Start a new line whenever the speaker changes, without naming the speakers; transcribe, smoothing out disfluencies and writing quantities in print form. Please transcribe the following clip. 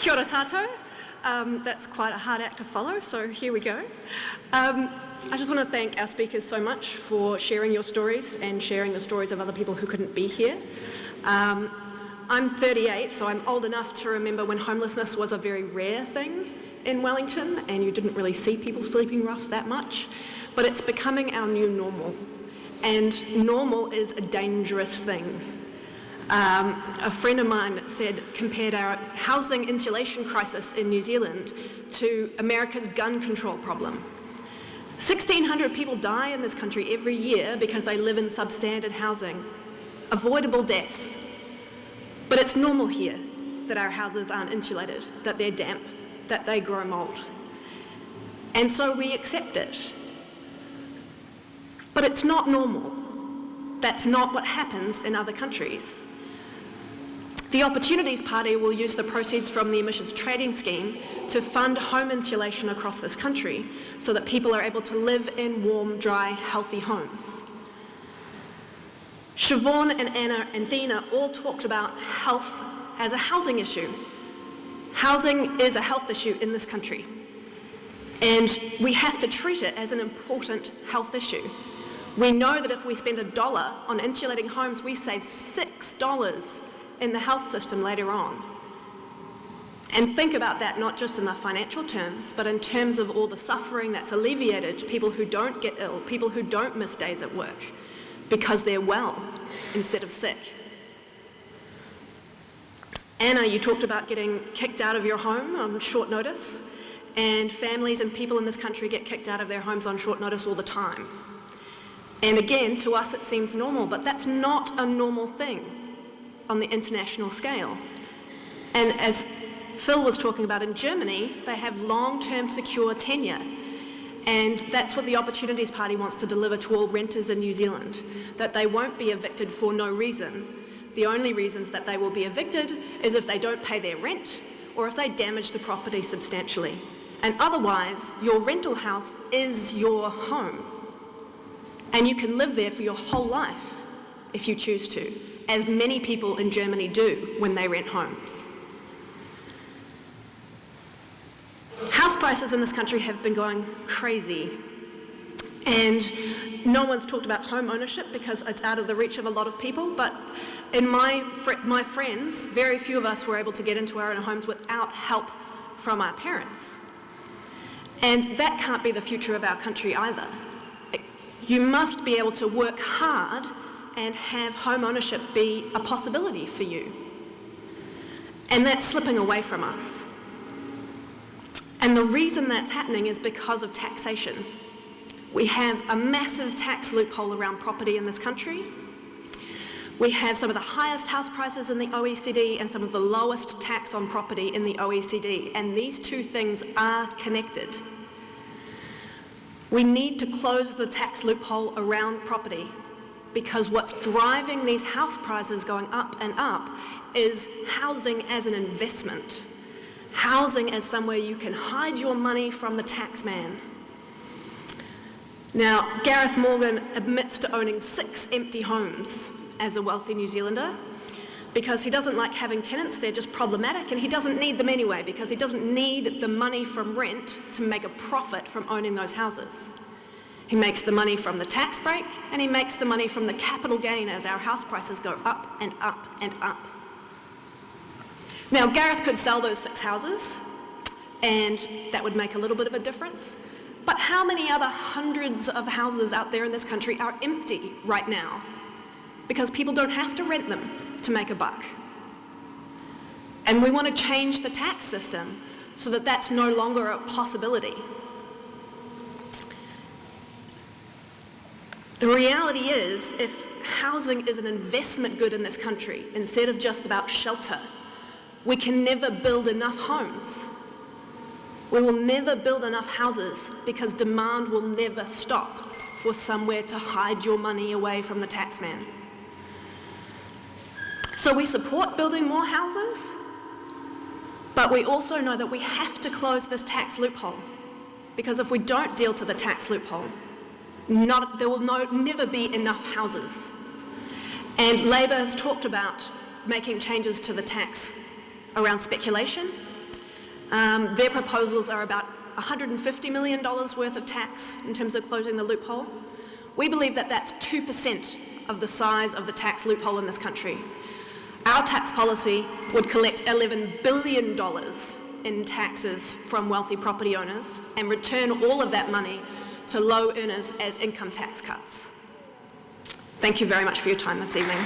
Kia ora tātou. That's quite a hard act to follow, so here we go. I just want to thank our speakers so much for sharing your stories and sharing the stories of other people who couldn't be here. I'm 38, so I'm old enough to remember when homelessness was a very rare thing in Wellington and you didn't really see people sleeping rough that much, but it's becoming our new normal, and normal is a dangerous thing. A friend of mine compared our housing insulation crisis in New Zealand to America's gun control problem. 1,600 people die in this country every year because they live in substandard housing. Avoidable deaths. But it's normal here that our houses aren't insulated, that they're damp, that they grow mould. And so we accept it. But it's not normal. That's not what happens in other countries. The Opportunities Party will use the proceeds from the emissions trading scheme to fund home insulation across this country so that people are able to live in warm, dry, healthy homes. Siobhan and Anna and Dina all talked about health as a housing issue. Housing is a health issue in this country, and we have to treat it as an important health issue. We know that if we spend $1 on insulating homes, we save $6 in the health system later on. And think about that not just in the financial terms, but in terms of all the suffering that's alleviated, people who don't get ill, people who don't miss days at work because they're well instead of sick. Anna, you talked about getting kicked out of your home on short notice, and families and people in this country get kicked out of their homes on short notice all the time. And again, to us it seems normal, but that's not a normal thing on the international scale. And as Phil was talking about, in Germany, they have long-term secure tenure. And that's what the Opportunities Party wants to deliver to all renters in New Zealand, that they won't be evicted for no reason. The only reasons that they will be evicted is if they don't pay their rent or if they damage the property substantially. And otherwise, your rental house is your home. And you can live there for your whole life if you choose to, as many people in Germany do when they rent homes. House prices in this country have been going crazy, and no one's talked about home ownership because it's out of the reach of a lot of people, but in my friends, very few of us were able to get into our own homes without help from our parents. And that can't be the future of our country either. You must be able to work hard and have home ownership be a possibility for you. And that's slipping away from us. And the reason that's happening is because of taxation. We have a massive tax loophole around property in this country. We have some of the highest house prices in the OECD and some of the lowest tax on property in the OECD, and these two things are connected. We need to close the tax loophole around property, because what's driving these house prices going up and up is housing as an investment. Housing as somewhere you can hide your money from the tax man. Now, Gareth Morgan admits to owning 6 empty homes as a wealthy New Zealander because he doesn't like having tenants, they're just problematic, and he doesn't need them anyway because he doesn't need the money from rent to make a profit from owning those houses. He makes the money from the tax break, and he makes the money from the capital gain as our house prices go up and up and up. Now, Gareth could sell those 6 houses, and that would make a little bit of a difference. But how many other hundreds of houses out there in this country are empty right now? Because people don't have to rent them to make a buck. And we want to change the tax system so that that's no longer a possibility. The reality is, if housing is an investment good in this country, instead of just about shelter, we can never build enough homes. We will never build enough houses because demand will never stop for somewhere to hide your money away from the taxman. So we support building more houses, but we also know that we have to close this tax loophole, because if we don't deal to the tax loophole, there will never be enough houses. And Labour has talked about making changes to the tax around speculation Their proposals are about $150 million worth of tax in terms of closing the loophole. We believe that that's 2% of the size of the tax loophole in this country. Our tax policy would collect $11 billion in taxes from wealthy property owners and return all of that money to low earners as income tax cuts. Thank you very much for your time this evening.